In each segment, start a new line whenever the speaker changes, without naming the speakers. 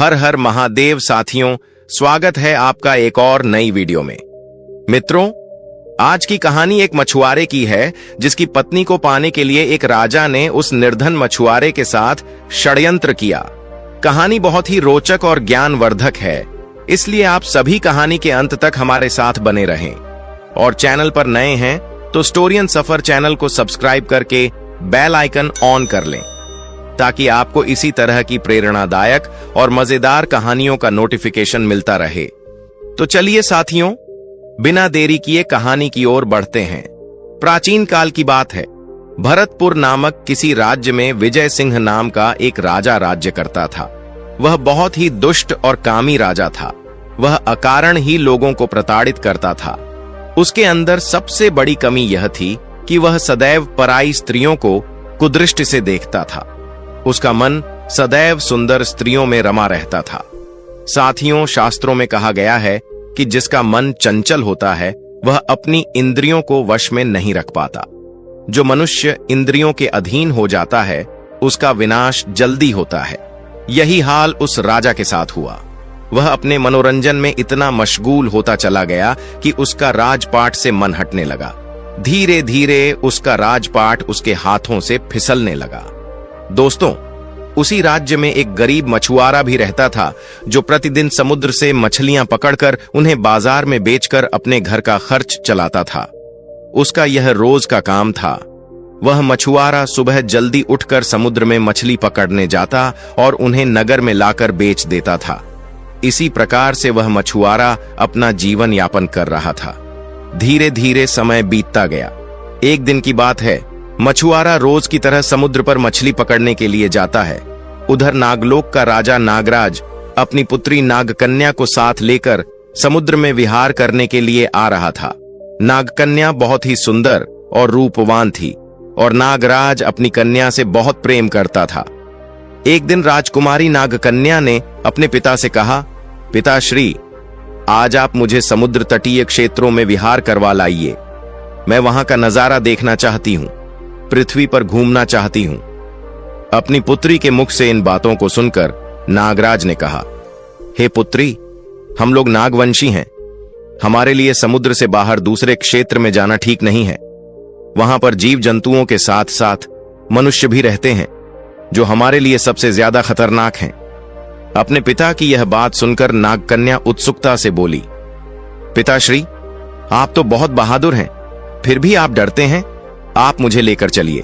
हर हर महादेव साथियों, स्वागत है आपका एक और नई वीडियो में। मित्रों, आज की कहानी एक मछुआरे की है जिसकी पत्नी को पाने के लिए एक राजा ने उस निर्धन मछुआरे के साथ षड्यंत्र किया। कहानी बहुत ही रोचक और ज्ञानवर्धक है, इसलिए आप सभी कहानी के अंत तक हमारे साथ बने रहें। और चैनल पर नए हैं तो स्टोरियन सफर चैनल को सब्सक्राइब करके बेल आइकन ऑन कर लें ताकि आपको इसी तरह की प्रेरणादायक और मजेदार कहानियों का नोटिफिकेशन मिलता रहे। तो चलिए साथियों, बिना देरी किए कहानी की ओर बढ़ते हैं। प्राचीन काल की बात है। भरतपुर नामक किसी राज्य में विजय सिंह नाम का एक राजा राज्य करता था। वह बहुत ही दुष्ट और कामी राजा था। वह अकारण ही लोगों को प्रताड़ित करता था। उसके अंदर सबसे बड़ी कमी यह थी कि वह सदैव पराई स्त्रियों को कुदृष्टि से देखता था। उसका मन सदैव सुंदर स्त्रियों में रमा रहता था। साथियों, शास्त्रों में कहा गया है कि जिसका मन चंचल होता है वह अपनी इंद्रियों को वश में नहीं रख पाता। जो मनुष्य इंद्रियों के अधीन हो जाता है उसका विनाश जल्दी होता है। यही हाल उस राजा के साथ हुआ। वह अपने मनोरंजन में इतना मशगूल होता चला गया कि उसका राजपाट से मन हटने लगा। धीरे धीरे उसका राजपाट उसके हाथों से फिसलने लगा। दोस्तों, उसी राज्य में एक गरीब मछुआरा भी रहता था जो प्रतिदिन समुद्र से मछलियां पकड़कर उन्हें बाजार में बेचकर अपने घर का खर्च चलाता था। उसका यह रोज का काम था। वह मछुआरा सुबह जल्दी उठकर समुद्र में मछली पकड़ने जाता और उन्हें नगर में लाकर बेच देता था। इसी प्रकार से वह मछुआरा अपना जीवन यापन कर रहा था। धीरे धीरे समय बीतता गया। एक दिन की बात है, मछुआरा रोज की तरह समुद्र पर मछली पकड़ने के लिए जाता है। उधर नागलोक का राजा नागराज अपनी पुत्री नागकन्या को साथ लेकर समुद्र में विहार करने के लिए आ रहा था। नागकन्या बहुत ही सुंदर और रूपवान थी और नागराज अपनी कन्या से बहुत प्रेम करता था। एक दिन राजकुमारी नागकन्या ने अपने पिता से कहा, पिताश्री, आज आप मुझे समुद्र तटीय क्षेत्रों में विहार करवा लाइए। मैं वहां का नजारा देखना चाहती हूं, पृथ्वी पर घूमना चाहती हूं। अपनी पुत्री के मुख से इन बातों को सुनकर नागराज ने कहा, हे पुत्री, हम लोग नागवंशी हैं। हमारे लिए समुद्र से बाहर दूसरे क्षेत्र में जाना ठीक नहीं है। वहां पर जीव जंतुओं के साथ साथ मनुष्य भी रहते हैं जो हमारे लिए सबसे ज्यादा खतरनाक हैं। अपने पिता की यह बात सुनकर नागकन्या उत्सुकता से बोली, पिताश्री, आप तो बहुत बहादुर हैं, फिर भी आप डरते हैं। आप मुझे लेकर चलिए,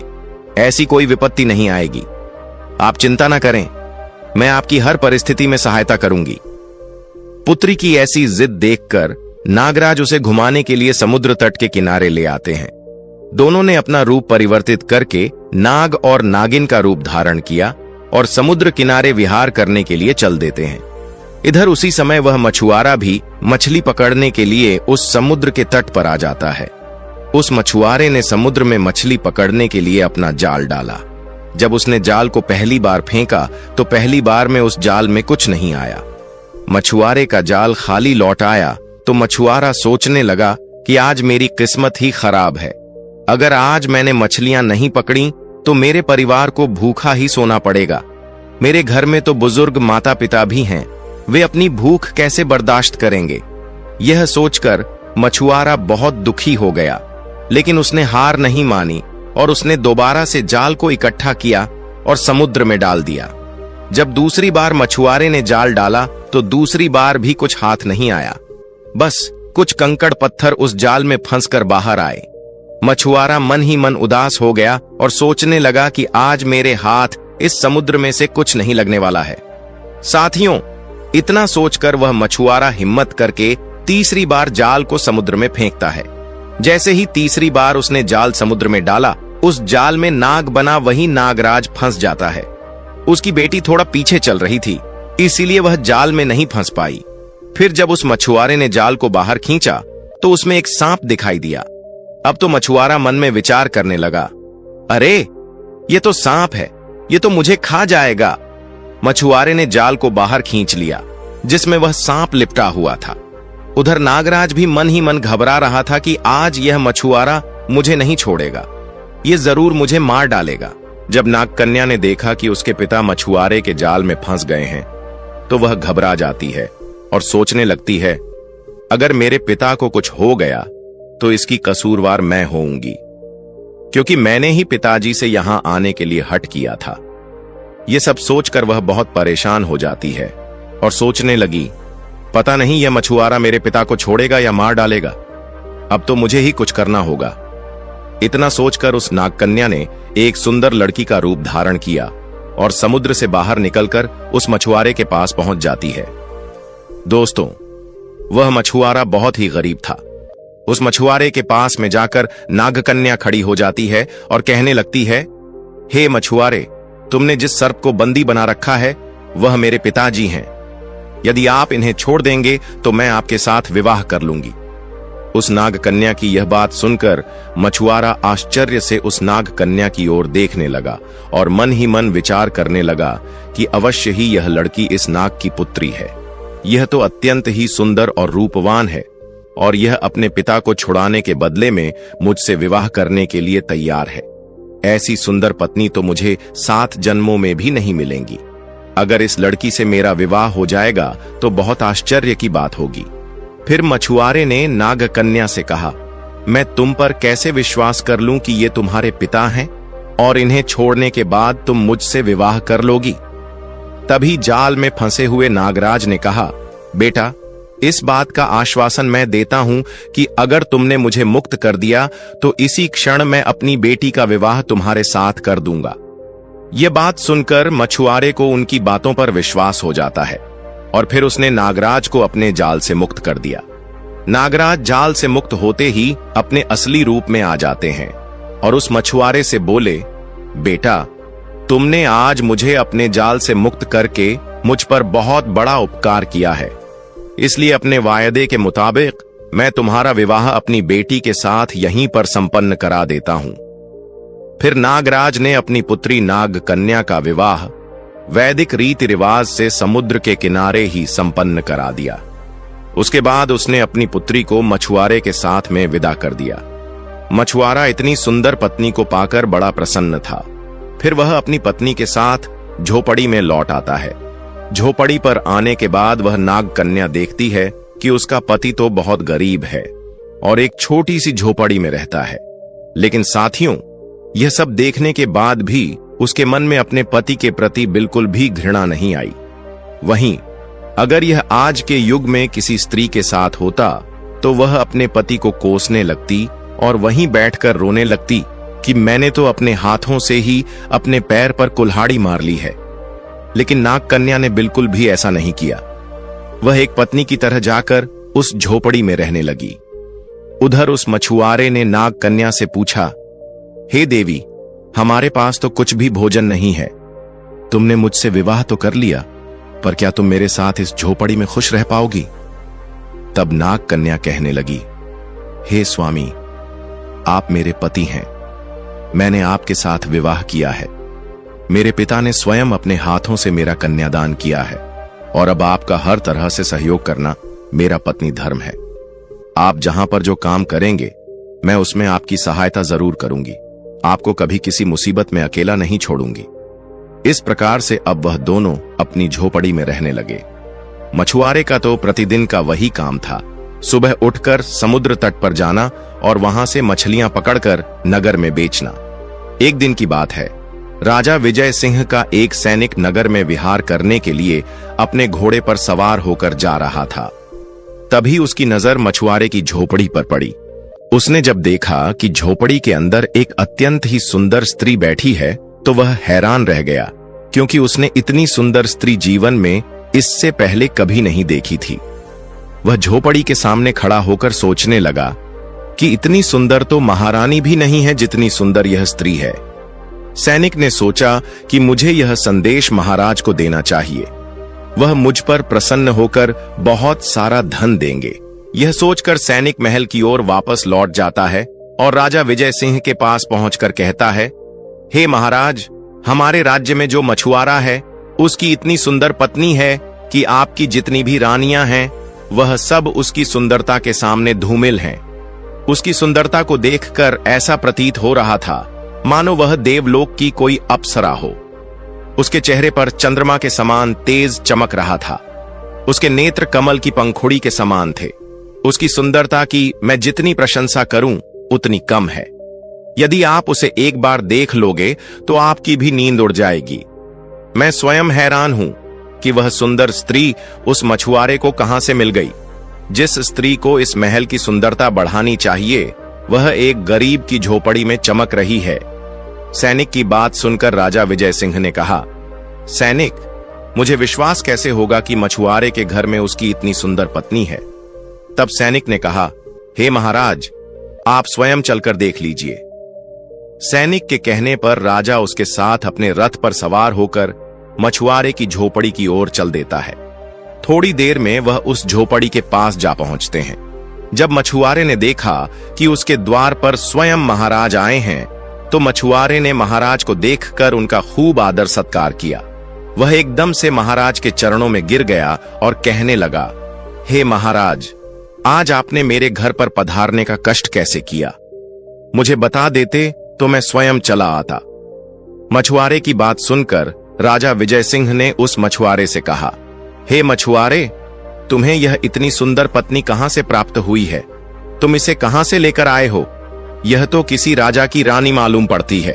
ऐसी कोई विपत्ति नहीं आएगी। आप चिंता न करें, मैं आपकी हर परिस्थिति में सहायता करूंगी। पुत्री की ऐसी जिद देखकर नागराज उसे घुमाने के लिए समुद्र तट के किनारे ले आते हैं। दोनों ने अपना रूप परिवर्तित करके नाग और नागिन का रूप धारण किया और समुद्र किनारे विहार करने के लिए चल देते हैं। इधर उसी समय वह मछुआरा भी मछली पकड़ने के लिए उस समुद्र के तट पर आ जाता है। उस मछुआरे ने समुद्र में मछली पकड़ने के लिए अपना जाल डाला। जब उसने जाल को पहली बार फेंका तो पहली बार में उस जाल में कुछ नहीं आया। मछुआरे का जाल खाली लौट आया तो मछुआरा सोचने लगा कि आज मेरी किस्मत ही खराब है। अगर आज मैंने मछलियां नहीं पकड़ी तो मेरे परिवार को भूखा ही सोना पड़ेगा। मेरे घर में तो बुजुर्ग माता पिता भी हैं, वे अपनी भूख कैसे बर्दाश्त करेंगे। यह सोचकर मछुआरा बहुत दुखी हो गया, लेकिन उसने हार नहीं मानी और उसने दोबारा से जाल को इकट्ठा किया और समुद्र में डाल दिया। जब दूसरी बार मछुआरे ने जाल डाला तो दूसरी बार भी कुछ हाथ नहीं आया। बस कुछ कंकड़ पत्थर उस जाल में फंसकर बाहर आए। मछुआरा मन ही मन उदास हो गया और सोचने लगा कि आज मेरे हाथ इस समुद्र में से कुछ नहीं लगने वाला है। साथियों, इतना सोचकर वह मछुआरा हिम्मत करके तीसरी बार जाल को समुद्र में फेंकता है। जैसे ही तीसरी बार उसने जाल समुद्र में डाला, उस जाल में नाग बना वही नागराज फंस जाता है। उसकी बेटी थोड़ा पीछे चल रही थी, इसीलिए वह जाल में नहीं फंस पाई। फिर जब उस मछुआरे ने जाल को बाहर खींचा तो उसमें एक सांप दिखाई दिया। अब तो मछुआरा मन में विचार करने लगा, अरे ये तो सांप है, ये तो मुझे खा जाएगा। मछुआरे ने जाल को बाहर खींच लिया जिसमें वह सांप लिपटा हुआ था। उधर नागराज भी मन ही मन घबरा रहा था कि आज यह मछुआरा मुझे नहीं छोड़ेगा, ये जरूर मुझे मार डालेगा। जब नागकन्या ने देखा कि उसके पिता मछुआरे के जाल में फंस गए हैं तो वह घबरा जाती है और सोचने लगती है, अगर मेरे पिता को कुछ हो गया तो इसकी कसूरवार मैं होऊंगी, क्योंकि मैंने ही पिताजी से यहां आने के लिए हठ किया था। यह सब सोचकर वह बहुत परेशान हो जाती है और सोचने लगी, पता नहीं यह मछुआरा मेरे पिता को छोड़ेगा या मार डालेगा। अब तो मुझे ही कुछ करना होगा। इतना सोचकर उस नागकन्या ने एक सुंदर लड़की का रूप धारण किया और समुद्र से बाहर निकलकर उस मछुआरे के पास पहुंच जाती है। दोस्तों, वह मछुआरा बहुत ही गरीब था। उस मछुआरे के पास में जाकर नागकन्या खड़ी हो जाती है और कहने लगती है, हे मछुआरे, तुमने जिस सर्प को बंदी बना रखा है वह मेरे पिताजी हैं। यदि आप इन्हें छोड़ देंगे तो मैं आपके साथ विवाह कर लूंगी। उस नागकन्या की यह बात सुनकर मछुआरा आश्चर्य से उस नागकन्या की ओर देखने लगा और मन ही मन विचार करने लगा कि अवश्य ही यह लड़की इस नाग की पुत्री है। यह तो अत्यंत ही सुंदर और रूपवान है और यह अपने पिता को छुड़ाने के बदले में मुझसे विवाह करने के लिए तैयार है। ऐसी सुंदर पत्नी तो मुझे 7 जन्मों में भी नहीं मिलेंगी। अगर इस लड़की से मेरा विवाह हो जाएगा तो बहुत आश्चर्य की बात होगी। फिर मछुआरे ने नागकन्या से कहा, मैं तुम पर कैसे विश्वास कर लूं कि ये तुम्हारे पिता हैं और इन्हें छोड़ने के बाद तुम मुझसे विवाह कर लोगी। तभी जाल में फंसे हुए नागराज ने कहा, बेटा, इस बात का आश्वासन मैं देता हूं कि अगर तुमने मुझे मुक्त कर दिया तो इसी क्षण मैं अपनी बेटी का विवाह तुम्हारे साथ कर दूंगा। यह बात सुनकर मछुआरे को उनकी बातों पर विश्वास हो जाता है और फिर उसने नागराज को अपने जाल से मुक्त कर दिया। नागराज जाल से मुक्त होते ही अपने असली रूप में आ जाते हैं और उस मछुआरे से बोले, बेटा, तुमने आज मुझे अपने जाल से मुक्त करके मुझ पर बहुत बड़ा उपकार किया है, इसलिए अपने वायदे के मुताबिक मैं तुम्हारा विवाह अपनी बेटी के साथ यहीं पर संपन्न करा देता हूं। फिर नागराज ने अपनी पुत्री नागकन्या का विवाह वैदिक रीति रिवाज से समुद्र के किनारे ही संपन्न करा दिया। उसके बाद उसने अपनी पुत्री को मछुआरे के साथ में विदा कर दिया। मछुआरा इतनी सुंदर पत्नी को पाकर बड़ा प्रसन्न था। फिर वह अपनी पत्नी के साथ झोपड़ी में लौट आता है। झोपड़ी पर आने के बाद वह नागकन्या देखती है कि उसका पति तो बहुत गरीब है और एक छोटी सी झोपड़ी में रहता है। लेकिन साथियों, यह सब देखने के बाद भी उसके मन में अपने पति के प्रति बिल्कुल भी घृणा नहीं आई। वहीं अगर यह आज के युग में किसी स्त्री के साथ होता तो वह अपने पति को कोसने लगती और वहीं बैठकर रोने लगती कि मैंने तो अपने हाथों से ही अपने पैर पर कुल्हाड़ी मार ली है। लेकिन नागकन्या ने बिल्कुल भी ऐसा नहीं किया। वह एक पत्नी की तरह जाकर उस झोपड़ी में रहने लगी। उधर उस मछुआरे ने नागकन्या से पूछा, हे देवी, हमारे पास तो कुछ भी भोजन नहीं है। तुमने मुझसे विवाह तो कर लिया, पर क्या तुम मेरे साथ इस झोपड़ी में खुश रह पाओगी? तब नागकन्या कहने लगी, हे स्वामी, आप मेरे पति हैं। मैंने आपके साथ विवाह किया है। मेरे पिता ने स्वयं अपने हाथों से मेरा कन्यादान किया है और अब आपका हर तरह से सहयोग करना मेरा पत्नी धर्म है। आप जहां पर जो काम करेंगे मैं उसमें आपकी सहायता जरूर करूंगी। आपको कभी किसी मुसीबत में अकेला नहीं छोड़ूंगी। इस प्रकार से अब वह दोनों अपनी झोपड़ी में रहने लगे। मछुआरे का तो प्रतिदिन का वही काम था, सुबह उठकर समुद्र तट पर जाना और वहां से मछलियां पकड़कर नगर में बेचना। एक दिन की बात है, राजा विजय सिंह का एक सैनिक नगर में विहार करने के लिए अपने घोड़े पर सवार होकर जा रहा था। तभी उसकी नजर मछुआरे की झोपड़ी पर पड़ी। उसने जब देखा कि झोपड़ी के अंदर एक अत्यंत ही सुंदर स्त्री बैठी है तो वह हैरान रह गया, क्योंकि उसने इतनी सुंदर स्त्री जीवन में इससे पहले कभी नहीं देखी थी। वह झोपड़ी के सामने खड़ा होकर सोचने लगा कि इतनी सुंदर तो महारानी भी नहीं है जितनी सुंदर यह स्त्री है। सैनिक ने सोचा कि मुझे यह संदेश महाराज को देना चाहिए। वह मुझ पर प्रसन्न होकर बहुत सारा धन देंगे। यह सोचकर सैनिक महल की ओर वापस लौट जाता है और राजा विजय सिंह के पास पहुंचकर कहता है, हे महाराज, हमारे राज्य में जो मछुआरा है उसकी इतनी सुंदर पत्नी है कि आपकी जितनी भी रानियां हैं वह सब उसकी सुंदरता के सामने धूमिल हैं। उसकी सुंदरता को देखकर ऐसा प्रतीत हो रहा था मानो वह देवलोक की कोई अप्सरा हो। उसके चेहरे पर चंद्रमा के समान तेज चमक रहा था। उसके नेत्र कमल की पंखुड़ी के समान थे। उसकी सुंदरता की मैं जितनी प्रशंसा करूं उतनी कम है। यदि आप उसे एक बार देख लोगे तो आपकी भी नींद उड़ जाएगी। मैं स्वयं हैरान हूं कि वह सुंदर स्त्री उस मछुआरे को कहां से मिल गई। जिस स्त्री को इस महल की सुंदरता बढ़ानी चाहिए वह एक गरीब की झोपड़ी में चमक रही है। सैनिक की बात सुनकर राजा विजय सिंह ने कहा, सैनिक, मुझे विश्वास कैसे होगा कि मछुआरे के घर में उसकी इतनी सुंदर पत्नी है। तब सैनिक ने कहा, हे महाराज, आप स्वयं चलकर देख लीजिए। सैनिक के कहने पर राजा उसके साथ अपने रथ पर सवार होकर मछुआरे की झोपड़ी की ओर चल देता है। थोड़ी देर में वह उस झोपड़ी के पास जा पहुंचते हैं। जब मछुआरे ने देखा कि उसके द्वार पर स्वयं महाराज आए हैं तो मछुआरे ने महाराज को देखकर उनका खूब आदर सत्कार किया। वह एकदम से महाराज के चरणों में गिर गया और कहने लगा, हे महाराज, आज आपने मेरे घर पर पधारने का कष्ट कैसे किया? मुझे बता देते तो मैं स्वयं चला आता। मछुआरे की बात सुनकर राजा विजय सिंह ने उस मछुआरे से कहा, हे मछुआरे, तुम्हें यह इतनी सुंदर पत्नी कहां से प्राप्त हुई है? तुम इसे कहां से लेकर आए हो? यह तो किसी राजा की रानी मालूम पड़ती है।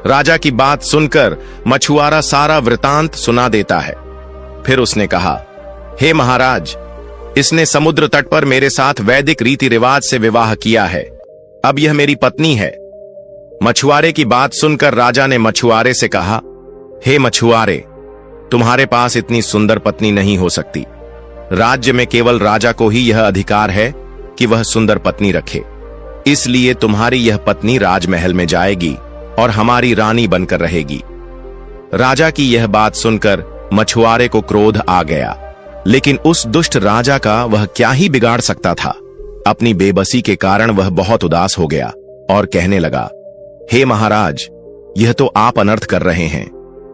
राजा की बात सुनकर मछुआरा सारा वृतांत सुना देता है। फिर उसने कहा, हे महाराज, इसने समुद्र तट पर मेरे साथ वैदिक रीति रिवाज से विवाह किया है। अब यह मेरी पत्नी है। मछुआरे की बात सुनकर राजा ने मछुआरे से कहा, हे मछुआरे, तुम्हारे पास इतनी सुंदर पत्नी नहीं हो सकती। राज्य में केवल राजा को ही यह अधिकार है कि वह सुंदर पत्नी रखे। इसलिए तुम्हारी यह पत्नी राजमहल में जाएगी और हमारी रानी बनकर रहेगी। राजा की यह बात सुनकर मछुआरे को क्रोध आ गया, लेकिन उस दुष्ट राजा का वह क्या ही बिगाड़ सकता था। अपनी बेबसी के कारण वह बहुत उदास हो गया और कहने लगा, हे महाराज, यह तो आप अनर्थ कर रहे हैं।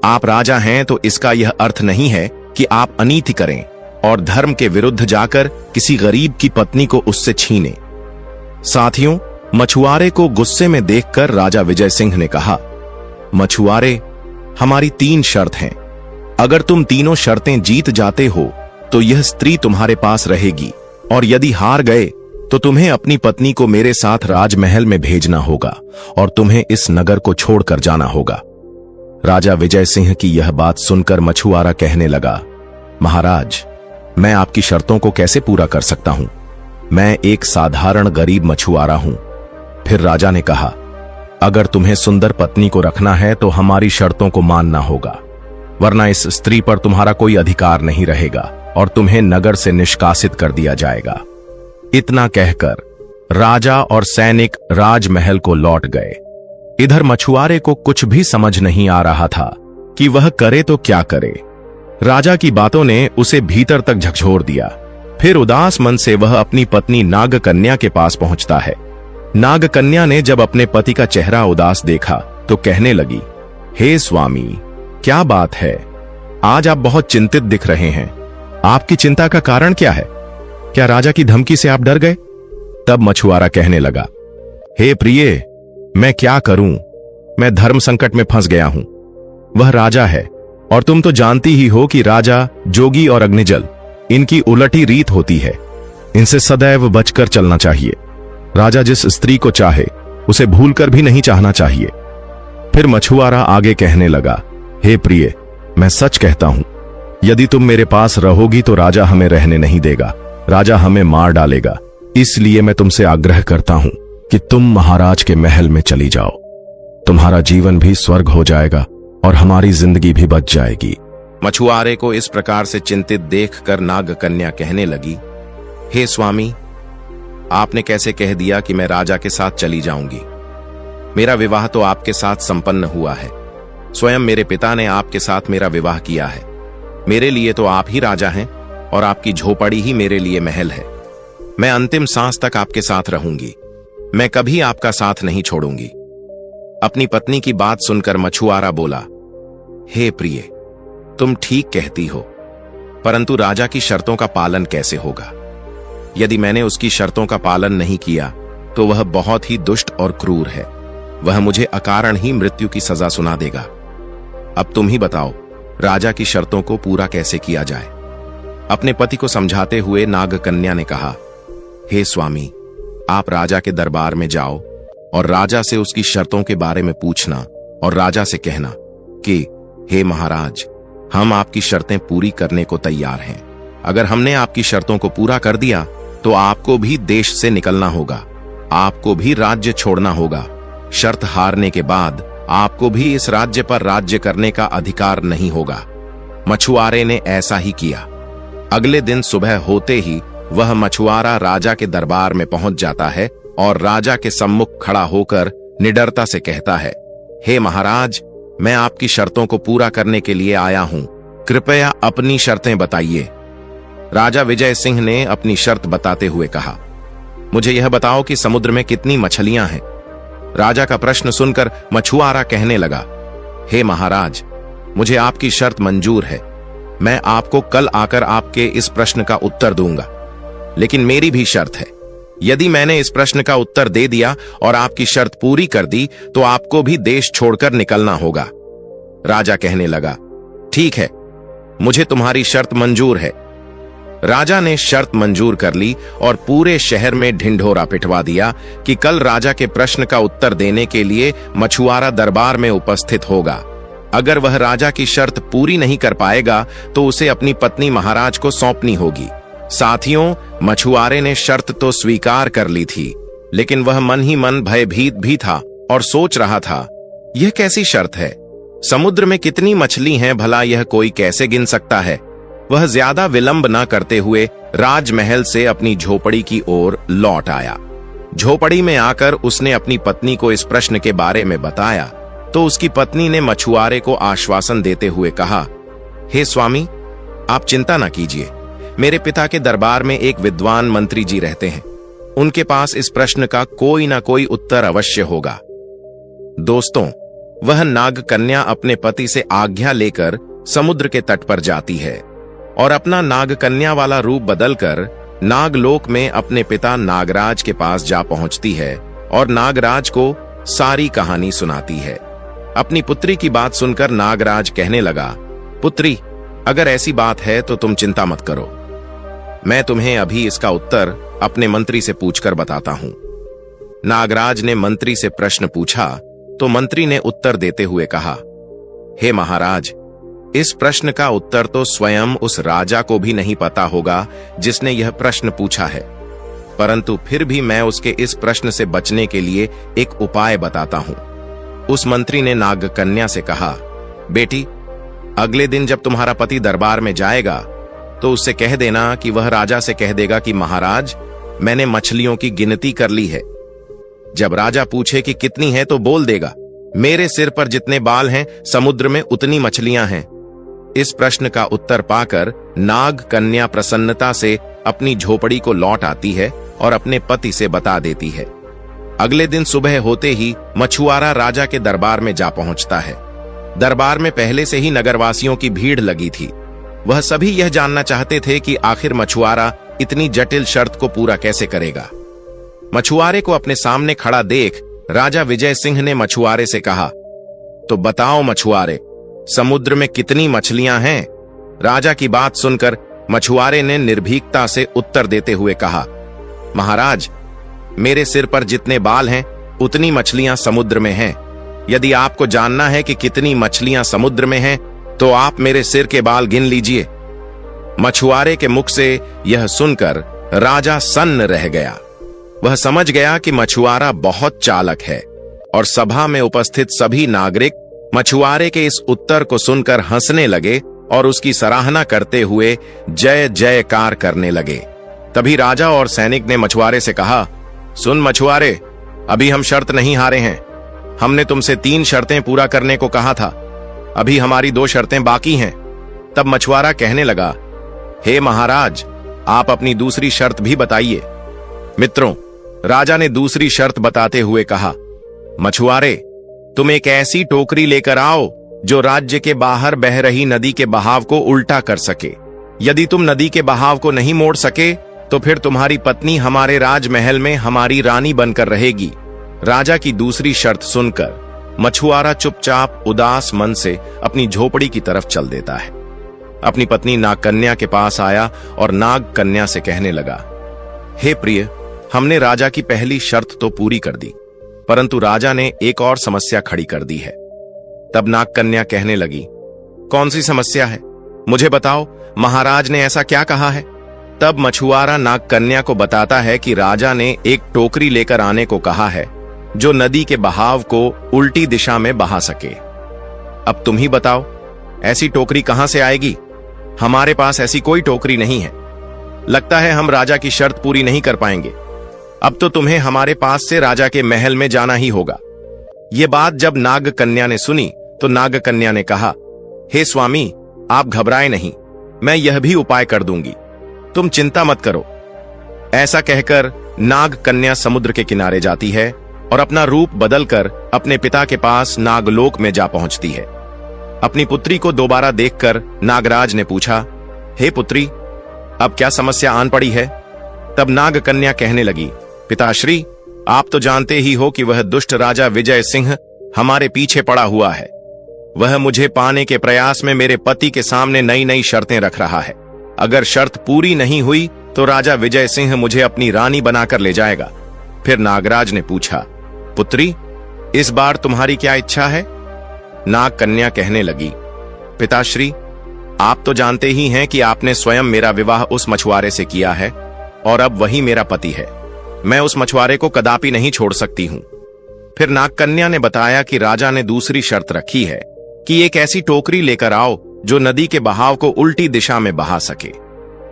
आप राजा हैं तो इसका यह अर्थ नहीं है कि आप अनीति करें और धर्म के विरुद्ध जाकर किसी गरीब की पत्नी को उससे छीने। साथियों, मछुआरे को गुस्से में देखकर राजा विजय सिंह ने कहा, मछुआरे, हमारी 3 शर्त हैं। अगर तुम तीनों शर्तें जीत जाते हो तो यह स्त्री तुम्हारे पास रहेगी, और यदि हार गए तो तुम्हें अपनी पत्नी को मेरे साथ राजमहल में भेजना होगा और तुम्हें इस नगर को छोड़कर जाना होगा। राजा विजय सिंह की यह बात सुनकर मछुआरा कहने लगा, महाराज, मैं आपकी शर्तों को कैसे पूरा कर सकता हूं? मैं एक साधारण गरीब मछुआरा हूं। फिर राजा ने कहा, अगर तुम्हें सुंदर पत्नी को रखना है तो हमारी शर्तों को मानना होगा, वरना इस स्त्री पर तुम्हारा कोई अधिकार नहीं रहेगा और तुम्हें नगर से निष्कासित कर दिया जाएगा। इतना कहकर राजा और सैनिक राजमहल को लौट गए। इधर मछुआरे को कुछ भी समझ नहीं आ रहा था कि वह करे तो क्या करे। राजा की बातों ने उसे भीतर तक झकझोर दिया। फिर उदास मन से वह अपनी पत्नी नागकन्या के पास पहुंचता है। नागकन्या ने जब अपने पति का चेहरा उदास देखा तो कहने लगी, हे स्वामी, क्या बात है? आज आप बहुत चिंतित दिख रहे हैं। आपकी चिंता का कारण क्या है? क्या राजा की धमकी से आप डर गए? तब मछुआरा कहने लगा, हे प्रिय, मैं क्या करूं? मैं धर्म संकट में फंस गया हूं। वह राजा है और तुम तो जानती ही हो कि राजा, जोगी और अग्निजल, इनकी उलटी रीत होती है। इनसे सदैव बचकर चलना चाहिए। राजा जिस स्त्री को चाहे उसे भूलकर भी नहीं चाहना चाहिए। फिर मछुआरा आगे कहने लगा, हे प्रिय, मैं सच कहता हूं, यदि तुम मेरे पास रहोगी तो राजा हमें रहने नहीं देगा, राजा हमें मार डालेगा। इसलिए मैं तुमसे आग्रह करता हूं कि तुम महाराज के महल में चली जाओ। तुम्हारा जीवन भी स्वर्ग हो जाएगा और हमारी जिंदगी भी बच जाएगी। मछुआरे को इस प्रकार से चिंतित देखकर नागकन्या कहने लगी, हे स्वामी, आपने कैसे कह दिया कि मैं राजा के साथ चली जाऊंगी? मेरा विवाह तो आपके साथ संपन्न हुआ है। स्वयं मेरे पिता ने आपके साथ मेरा विवाह किया है। मेरे लिए तो आप ही राजा हैं और आपकी झोपड़ी ही मेरे लिए महल है। मैं अंतिम सांस तक आपके साथ रहूंगी। मैं कभी आपका साथ नहीं छोड़ूंगी। अपनी पत्नी की बात सुनकर मछुआरा बोला, हे प्रिय, तुम ठीक कहती हो, परंतु राजा की शर्तों का पालन कैसे होगा? यदि मैंने उसकी शर्तों का पालन नहीं किया तो वह बहुत ही दुष्ट और क्रूर है। वह मुझे अकारण ही मृत्यु की सजा सुना देगा। अब तुम ही बताओ, राजा की शर्तों को पूरा कैसे किया जाए। अपने पति को समझाते हुए नागकन्या ने कहा, हे स्वामी, आप राजा के दरबार में जाओ और राजा से उसकी शर्तों के बारे में पूछना और राजा से कहना कि हे महाराज, हम आपकी शर्तें पूरी करने को तैयार हैं। अगर हमने आपकी शर्तों को पूरा कर दिया तो आपको भी देश से निकलना होगा, आपको भी राज्य छोड़ना होगा। शर्त हारने के बाद आपको भी इस राज्य पर राज्य करने का अधिकार नहीं होगा। मछुआरे ने ऐसा ही किया। अगले दिन सुबह होते ही वह मछुआरा राजा के दरबार में पहुंच जाता है और राजा के सम्मुख खड़ा होकर निडरता से कहता है, हे महाराज, मैं आपकी शर्तों को पूरा करने के लिए आया हूं, कृपया अपनी शर्तें बताइए। राजा विजय सिंह ने अपनी शर्त बताते हुए कहा, मुझे यह बताओ कि समुद्र में कितनी मछलियां हैं। राजा का प्रश्न सुनकर मछुआरा कहने लगा, हे महाराज, मुझे आपकी शर्त मंजूर है। मैं आपको कल आकर आपके इस प्रश्न का उत्तर दूंगा, लेकिन मेरी भी शर्त है। यदि मैंने इस प्रश्न का उत्तर दे दिया और आपकी शर्त पूरी कर दी तो आपको भी देश छोड़कर निकलना होगा। राजा कहने लगा, ठीक है, मुझे तुम्हारी शर्त मंजूर है। राजा ने शर्त मंजूर कर ली और पूरे शहर में ढिंढोरा पिटवा दिया कि कल राजा के प्रश्न का उत्तर देने के लिए मछुआरा दरबार में उपस्थित होगा। अगर वह राजा की शर्त पूरी नहीं कर पाएगा तो उसे अपनी पत्नी महाराज को सौंपनी होगी। साथियों, मछुआरे ने शर्त तो स्वीकार कर ली थी, लेकिन वह मन ही मन भयभीत भी था और सोच रहा था, यह कैसी शर्त है? समुद्र में कितनी मछली हैं भला यह कोई कैसे गिन सकता है? वह ज्यादा विलंब न करते हुए राजमहल से अपनी झोपड़ी की ओर लौट आया। झोपड़ी में आकर उसने अपनी पत्नी को इस प्रश्न के बारे में बताया तो उसकी पत्नी ने मछुआरे को आश्वासन देते हुए कहा, हे स्वामी, आप चिंता न कीजिए, मेरे पिता के दरबार में एक विद्वान मंत्री जी रहते हैं, उनके पास इस प्रश्न का कोई ना कोई उत्तर अवश्य होगा। दोस्तों, वह नागकन्या अपने पति से आज्ञा लेकर समुद्र के तट पर जाती है और अपना नागकन्या वाला रूप बदलकर नागलोक में अपने पिता नागराज के पास जा पहुंचती है और नागराज को सारी कहानी सुनाती है। अपनी पुत्री की बात सुनकर नागराज कहने लगा, पुत्री, अगर ऐसी बात है तो तुम चिंता मत करो, मैं तुम्हें अभी इसका उत्तर अपने मंत्री से पूछकर बताता हूं। नागराज ने मंत्री से प्रश्न पूछा तो मंत्री ने उत्तर देते हुए कहा, हे महाराज, इस प्रश्न का उत्तर तो स्वयं उस राजा को भी नहीं पता होगा जिसने यह प्रश्न पूछा है, परंतु फिर भी मैं उसके इस प्रश्न से बचने के लिए एक उपाय बताता हूं। उस मंत्री ने नागकन्या से कहा, बेटी, अगले दिन जब तुम्हारा पति दरबार में जाएगा तो उससे कह देना कि वह राजा से कह देगा कि महाराज, मैंने मछलियों की गिनती कर ली है। जब राजा पूछे कि कितनी है तो बोल देगा, मेरे सिर पर जितने बाल हैं समुद्र में उतनी मछलियां हैं। इस प्रश्न का उत्तर पाकर नागकन्या प्रसन्नता से अपनी झोपड़ी को लौट आती है और अपने पति से बता देती है। अगले दिन सुबह होते ही मछुआरा राजा के दरबार में जा पहुंचता है। दरबार में पहले से ही नगरवासियों की भीड़ लगी थी। वह सभी यह जानना चाहते थे कि आखिर मछुआरा इतनी जटिल शर्त को पूरा कैसे करेगा। मछुआरे को अपने सामने खड़ा देख राजा विजय सिंह ने मछुआरे से कहा, तो बताओ मछुआरे, समुद्र में कितनी मछलियां हैं? राजा की बात सुनकर मछुआरे ने निर्भीकता से उत्तर देते हुए कहा, महाराज, मेरे सिर पर जितने बाल हैं उतनी मछलियां समुद्र में हैं। यदि आपको जानना है कि कितनी मछलियां समुद्र में हैं तो आप मेरे सिर के बाल गिन लीजिए। मछुआरे के मुख से यह सुनकर राजा सन्न रह गया। वह समझ गया कि मछुआरा बहुत चालाक है और सभा में उपस्थित सभी नागरिक मछुआरे के इस उत्तर को सुनकर हंसने लगे और उसकी सराहना करते हुए जय जयकार करने लगे। तभी राजा और सैनिक ने मछुआरे से कहा, सुन मछुआरे, अभी हम शर्त नहीं हारे हैं। हमने तुमसे 3 शर्तें पूरा करने को कहा था, अभी हमारी 2 शर्तें बाकी हैं। तब मछुआरा कहने लगा, हे महाराज, आप अपनी दूसरी शर्त भी बताइए। मित्रों, राजा ने दूसरी शर्त बताते हुए कहा, मछुआरे, तुम एक ऐसी टोकरी लेकर आओ जो राज्य के बाहर बह रही नदी के बहाव को उल्टा कर सके। यदि तुम नदी के बहाव को नहीं मोड़ सके तो फिर तुम्हारी पत्नी हमारे राजमहल में हमारी रानी बनकर रहेगी। राजा की दूसरी शर्त सुनकर मछुआरा चुपचाप उदास मन से अपनी झोपड़ी की तरफ चल देता है। अपनी पत्नी नागकन्या के पास आया और नागकन्या से कहने लगा, हे प्रिय, हमने राजा की पहली शर्त तो पूरी कर दी, परंतु राजा ने एक और समस्या खड़ी कर दी है। तब नागकन्या कहने लगी, कौन सी समस्या है? मुझे बताओ, महाराज ने ऐसा क्या कहा है? तब मछुआरा नागकन्या को बताता है कि राजा ने एक टोकरी लेकर आने को कहा है जो नदी के बहाव को उल्टी दिशा में बहा सके। अब तुम ही बताओ, ऐसी टोकरी कहां से आएगी? हमारे पास ऐसी कोई टोकरी नहीं है। लगता है हम राजा की शर्त पूरी नहीं कर पाएंगे। अब तो तुम्हें हमारे पास से राजा के महल में जाना ही होगा। ये बात जब नागकन्या ने सुनी तो नागकन्या ने कहा, हे स्वामी, आप घबराए नहीं, मैं यह भी उपाय कर दूंगी, तुम चिंता मत करो। ऐसा कहकर नागकन्या समुद्र के किनारे जाती है और अपना रूप बदलकर अपने पिता के पास नागलोक में जा पहुंचती है। अपनी पुत्री को दोबारा देखकर नागराज ने पूछा, हे पुत्री, अब क्या समस्या आन पड़ी है? तब नागकन्या कहने लगी, पिताश्री, आप तो जानते ही हो कि वह दुष्ट राजा विजय सिंह हमारे पीछे पड़ा हुआ है। वह मुझे पाने के प्रयास में मेरे पति के सामने नई नई शर्तें रख रहा है। अगर शर्त पूरी नहीं हुई तो राजा विजय सिंह मुझे अपनी रानी बनाकर ले जाएगा। फिर नागराज ने पूछा, पुत्री, इस बार तुम्हारी क्या इच्छा है? नागकन्या कहने लगी, पिताश्री, आप तो जानते ही हैं कि आपने स्वयं मेरा विवाह उस मछुआरे से किया है और अब वही मेरा पति है। मैं उस मछुआरे को कदापि नहीं छोड़ सकती हूं। फिर नागकन्या ने बताया कि राजा ने दूसरी शर्त रखी है कि एक ऐसी टोकरी लेकर आओ जो नदी के बहाव को उल्टी दिशा में बहा सके।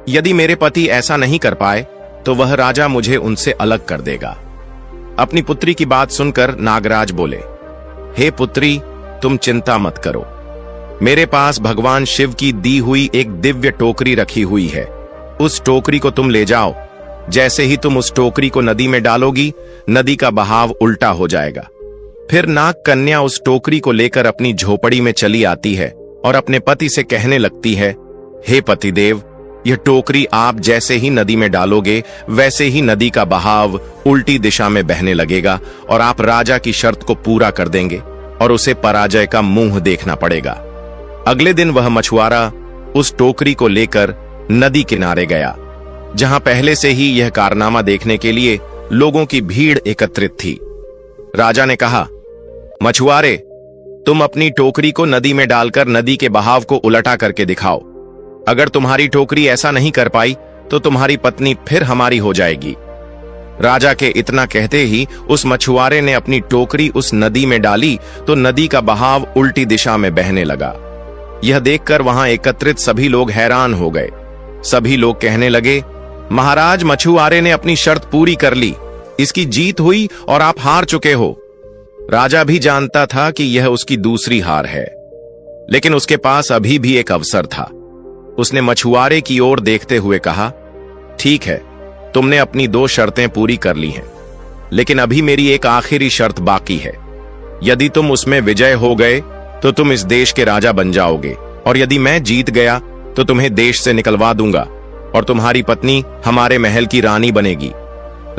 यदि मेरे पति ऐसा नहीं कर पाए तो वह राजा मुझे उनसे अलग कर देगा। अपनी पुत्री की बात सुनकर नागराज बोले, हे पुत्री, तुम चिंता मत करो। मेरे पास भगवान शिव की दी हुई एक दिव्य टोकरी रखी हुई है। उस टोकरी को तुम ले जाओ। जैसे ही तुम उस टोकरी को नदी में डालोगी, नदी का बहाव उल्टा हो जाएगा। फिर नागकन्या उस टोकरी को लेकर अपनी झोपड़ी में चली आती है और अपने पति से कहने लगती है, हे पतिदेव, यह टोकरी आप जैसे ही नदी में डालोगे वैसे ही नदी का बहाव उल्टी दिशा में बहने लगेगा और आप राजा की शर्त को पूरा कर देंगे और उसे पराजय का मुंह देखना पड़ेगा। अगले दिन वह मछुआरा उस टोकरी को लेकर नदी किनारे गया, जहां पहले से ही यह कारनामा देखने के लिए लोगों की भीड़ एकत्रित थी। राजा ने कहा, मछुआरे, तुम अपनी टोकरी को नदी में डालकर नदी के बहाव को उलटा करके दिखाओ। अगर तुम्हारी टोकरी ऐसा नहीं कर पाई तो तुम्हारी पत्नी फिर हमारी हो जाएगी। राजा के इतना कहते ही उस मछुआरे ने अपनी टोकरी उस नदी में डाली तो नदी का बहाव उल्टी दिशा में बहने लगा। यह देखकर वहां एकत्रित सभी लोग हैरान हो गए। सभी लोग कहने लगे, महाराज, मछुआरे ने अपनी शर्त पूरी कर ली, इसकी जीत हुई और आप हार चुके हो। राजा भी जानता था कि यह उसकी दूसरी हार है, लेकिन उसके पास अभी भी एक अवसर था। उसने मछुआरे की ओर देखते हुए कहा, ठीक है, तुमने अपनी 2 शर्तें पूरी कर ली हैं, लेकिन अभी मेरी एक आखिरी शर्त बाकी है। यदि तुम उसमें विजय हो गए तो तुम इस देश के राजा बन जाओगे, और यदि मैं जीत गया तो तुम्हें देश से निकलवा दूंगा और तुम्हारी पत्नी हमारे महल की रानी बनेगी।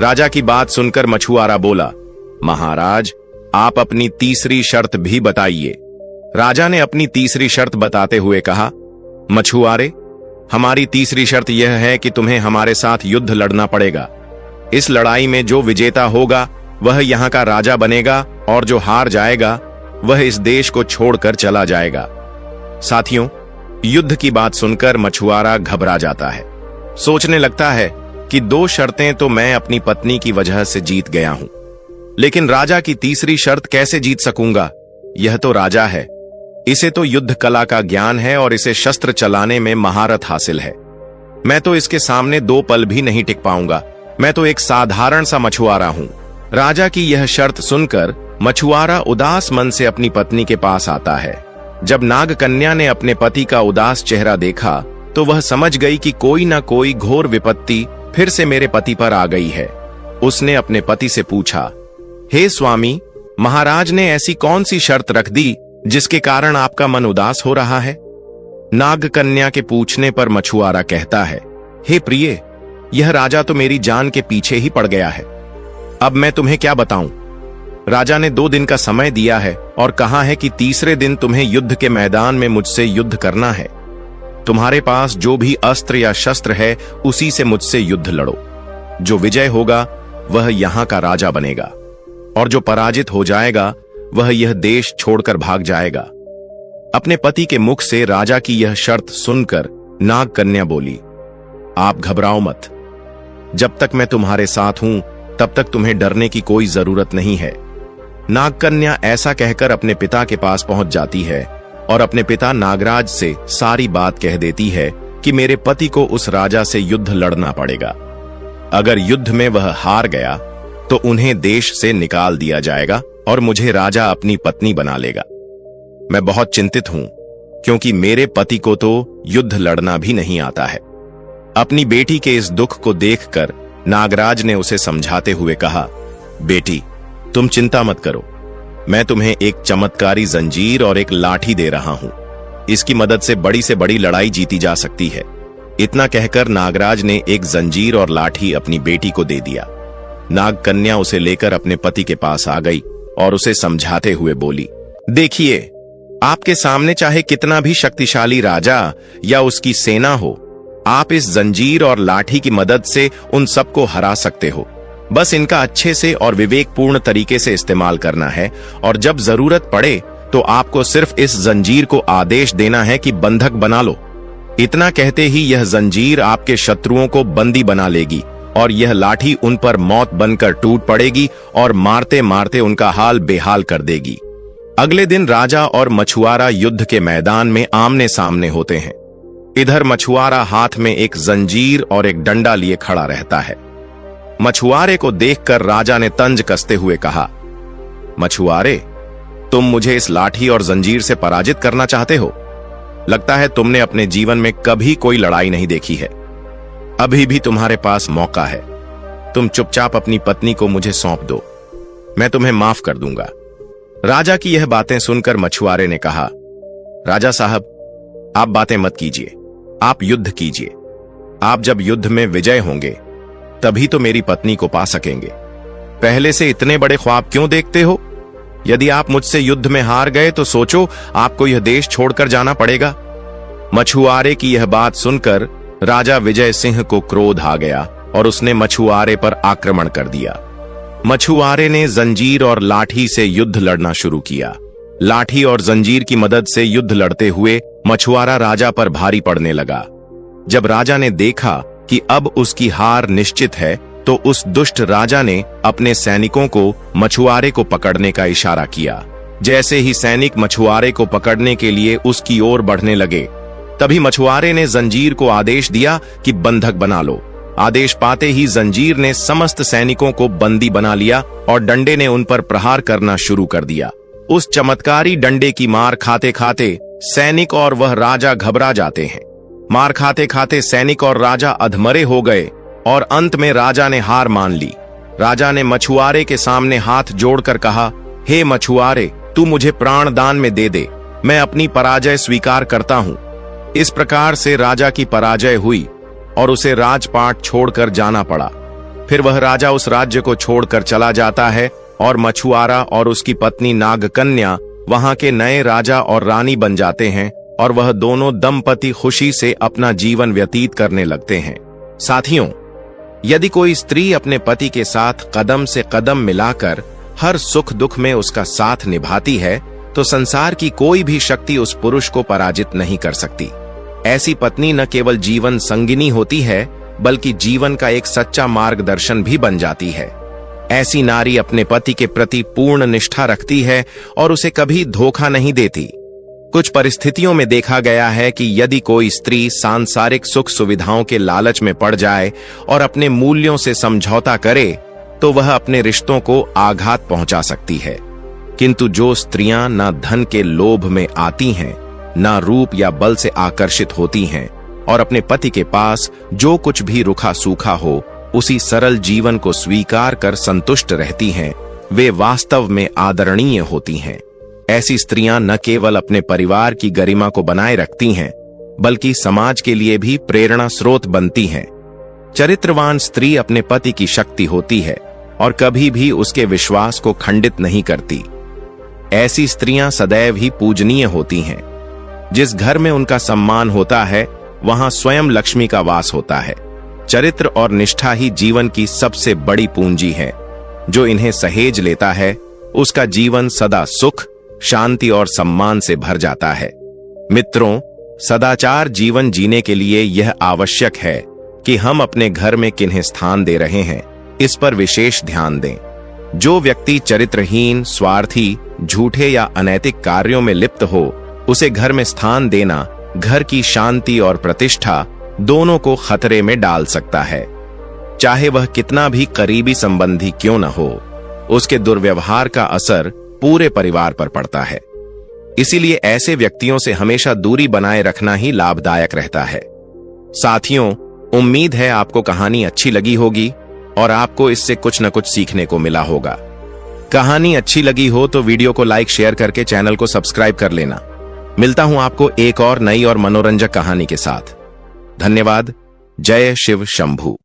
राजा की बात सुनकर मछुआरा बोला, महाराज, आप अपनी तीसरी शर्त भी बताइए। राजा ने अपनी तीसरी शर्त बताते हुए कहा, मछुआरे, हमारी तीसरी शर्त यह है कि तुम्हें हमारे साथ युद्ध लड़ना पड़ेगा। इस लड़ाई में जो विजेता होगा वह यहाँ का राजा बनेगा और जो हार जाएगा वह इस देश को छोड़कर चला जाएगा। साथियों, युद्ध की बात सुनकर मछुआरा घबरा जाता है। सोचने लगता है कि 2 शर्तें तो मैं अपनी पत्नी की वजह से जीत गया हूं, लेकिन राजा की तीसरी शर्त कैसे जीत सकूंगा? यह तो राजा है, इसे तो युद्ध कला का ज्ञान है और इसे शस्त्र चलाने में महारत हासिल है। मैं तो इसके सामने 2 पल भी नहीं टिक पाऊंगा। मैं तो एक साधारण सा मछुआरा हूं। राजा की यह शर्त सुनकर मछुआरा उदास मन से अपनी पत्नी के पास आता है। जब नागकन्या ने अपने पति का उदास चेहरा देखा तो वह समझ गई कि कोई ना कोई घोर विपत्ति फिर से मेरे पति पर आ गई है। उसने अपने पति से पूछा, हे स्वामी, महाराज ने ऐसी कौन सी शर्त रख दी जिसके कारण आपका मन उदास हो रहा है? नागकन्या के पूछने पर मछुआरा कहता है, हे प्रिय, यह राजा तो मेरी जान के पीछे ही पड़ गया है। अब मैं तुम्हें क्या बताऊं? राजा ने 2 दिन का समय दिया है और कहा है कि तीसरे दिन तुम्हें युद्ध के मैदान में मुझसे युद्ध करना है। तुम्हारे पास जो भी अस्त्र या शस्त्र है उसी से मुझसे युद्ध लड़ो। जो विजय होगा वह यहां का राजा बनेगा और जो पराजित हो जाएगा वह यह देश छोड़कर भाग जाएगा। अपने पति के मुख से राजा की यह शर्त सुनकर नागकन्या बोली, आप घबराओ मत। जब तक मैं तुम्हारे साथ हूं तब तक तुम्हें डरने की कोई जरूरत नहीं है। नागकन्या ऐसा कहकर अपने पिता के पास पहुंच जाती है और अपने पिता नागराज से सारी बात कह देती है कि मेरे पति को उस राजा से युद्ध लड़ना पड़ेगा। अगर युद्ध में वह हार गया तो उन्हें देश से निकाल दिया जाएगा और मुझे राजा अपनी पत्नी बना लेगा। मैं बहुत चिंतित हूं क्योंकि मेरे पति को तो युद्ध लड़ना भी नहीं आता है। अपनी बेटी के इस दुख को देखकर नागराज ने उसे समझाते हुए कहा, बेटी तुम चिंता मत करो, मैं तुम्हें एक चमत्कारी जंजीर और एक लाठी दे रहा हूं। इसकी मदद से बड़ी लड़ाई जीती जा सकती है। इतना कहकर नागराज ने एक जंजीर और लाठी अपनी बेटी को दे दिया। नागकन्या उसे लेकर अपने पति के पास आ गई और उसे समझाते हुए बोली, देखिए आपके सामने चाहे कितना भी शक्तिशाली राजा या उसकी सेना हो, आप इस जंजीर और लाठी की मदद से उन सबको हरा सकते हो। बस इनका अच्छे से और विवेकपूर्ण तरीके से इस्तेमाल करना है और जब जरूरत पड़े तो आपको सिर्फ इस जंजीर को आदेश देना है कि बंधक बना लो। इतना कहते ही यह जंजीर आपके शत्रुओं को बंदी बना लेगी और यह लाठी उन पर मौत बनकर टूट पड़ेगी और मारते मारते उनका हाल बेहाल कर देगी। अगले दिन राजा और मछुआरा युद्ध के मैदान में आमने सामने होते हैं। इधर मछुआरा हाथ में एक जंजीर और एक डंडा लिए खड़ा रहता है। मछुआरे को देखकर राजा ने तंज कसते हुए कहा, मछुआरे तुम मुझे इस लाठी और जंजीर से पराजित करना चाहते हो। लगता है तुमने अपने जीवन में कभी कोई लड़ाई नहीं देखी है। अभी भी तुम्हारे पास मौका है। तुम चुपचाप अपनी पत्नी को मुझे सौंप दो, मैं तुम्हें माफ कर दूंगा। राजा की यह बातें सुनकर मछुआरे ने कहा, राजा साहब आप बातें मत कीजिए, आप युद्ध कीजिए। आप जब युद्ध में विजय होंगे तभी तो मेरी पत्नी को पा सकेंगे। पहले से इतने बड़े ख्वाब क्यों देखते हो? यदि आप मुझसे युद्ध में हार गए तो सोचो आपको यह देश छोड़कर जाना पड़ेगा। मछुआरे की यह बात सुनकर राजा विजय सिंह को क्रोध आ गया और उसने मछुआरे पर आक्रमण कर दिया। मछुआरे ने जंजीर और लाठी से युद्ध लड़ना शुरू किया। लाठी और जंजीर की मदद से युद्ध लड़ते हुए मछुआरा राजा पर भारी पड़ने लगा। जब राजा ने देखा कि अब उसकी हार निश्चित है तो उस दुष्ट राजा ने अपने सैनिकों को मछुआरे को पकड़ने का इशारा किया। जैसे ही सैनिक मछुआरे को पकड़ने के लिए उसकी ओर बढ़ने लगे तभी मछुआरे ने जंजीर को आदेश दिया कि बंधक बना लो। आदेश पाते ही जंजीर ने समस्त सैनिकों को बंदी बना लिया और डंडे ने उन पर प्रहार करना शुरू कर दिया। उस चमत्कारी डंडे की मार खाते खाते सैनिक और वह राजा घबरा जाते हैं। मार खाते खाते सैनिक और राजा अधमरे हो गए और अंत में राजा ने हार मान ली। राजा ने मछुआरे के सामने हाथ जोड़कर कहा, हे मछुआरे तू मुझे प्राण दान में दे दे, मैं अपनी पराजय स्वीकार करता हूं। इस प्रकार से राजा की पराजय हुई और उसे राजपाट छोड़कर जाना पड़ा। फिर वह राजा उस राज्य को छोड़कर चला जाता है और मछुआरा और उसकी पत्नी नागकन्या वहां के नए राजा और रानी बन जाते हैं और वह दोनों दंपति खुशी से अपना जीवन व्यतीत करने लगते हैं। साथियों, यदि कोई स्त्री अपने पति के साथ कदम से कदम मिलाकर हर सुख दुख में उसका साथ निभाती है तो संसार की कोई भी शक्ति उस पुरुष को पराजित नहीं कर सकती। ऐसी पत्नी न केवल जीवन संगिनी होती है बल्कि जीवन का एक सच्चा मार्गदर्शन भी बन जाती है। ऐसी नारी अपने पति के प्रति पूर्ण निष्ठा रखती है और उसे कभी धोखा नहीं देती। कुछ परिस्थितियों में देखा गया है कि यदि कोई स्त्री सांसारिक सुख सुविधाओं के लालच में पड़ जाए और अपने मूल्यों से समझौता करे तो वह अपने रिश्तों को आघात पहुंचा सकती है। किंतु जो स्त्रियां ना धन के लोभ में आती हैं, ना रूप या बल से आकर्षित होती हैं और अपने पति के पास जो कुछ भी रुखा सूखा हो उसी सरल जीवन को स्वीकार कर संतुष्ट रहती हैं, वे वास्तव में आदरणीय होती हैं। ऐसी स्त्रियां न केवल अपने परिवार की गरिमा को बनाए रखती हैं बल्कि समाज के लिए भी प्रेरणा स्रोत बनती हैं। चरित्रवान स्त्री अपने पति की शक्ति होती है और कभी भी उसके विश्वास को खंडित नहीं करती। ऐसी स्त्रियां सदैव ही पूजनीय होती हैं। जिस घर में उनका सम्मान होता है वहां स्वयं लक्ष्मी का वास होता है। चरित्र और निष्ठा ही जीवन की सबसे बड़ी पूंजी है। जो इन्हें सहेज लेता है उसका जीवन सदा सुख, शांति और सम्मान से भर जाता है। मित्रों, सदाचार जीवन जीने के लिए यह आवश्यक है कि हम अपने घर में किन्हें स्थान दे रहे हैं, इस पर विशेष ध्यान दें। जो व्यक्ति चरित्रहीन, स्वार्थी, झूठे या अनैतिक कार्यों में लिप्त हो, उसे घर में स्थान देना घर की शांति और प्रतिष्ठा दोनों को खतरे में डाल सकता है। चाहे वह कितना भी करीबी संबंधी क्यों न हो, उसके दुर्व्यवहार का असर पूरे परिवार पर पड़ता है। इसीलिए ऐसे व्यक्तियों से हमेशा दूरी बनाए रखना ही लाभदायक रहता है। साथियों, उम्मीद है आपको कहानी अच्छी लगी होगी और आपको इससे कुछ न कुछ सीखने को मिला होगा। कहानी अच्छी लगी हो तो वीडियो को लाइक, शेयर करके चैनल को सब्सक्राइब कर लेना। मिलता हूं आपको एक और नई और मनोरंजक कहानी के साथ। धन्यवाद। जय शिव शंभू।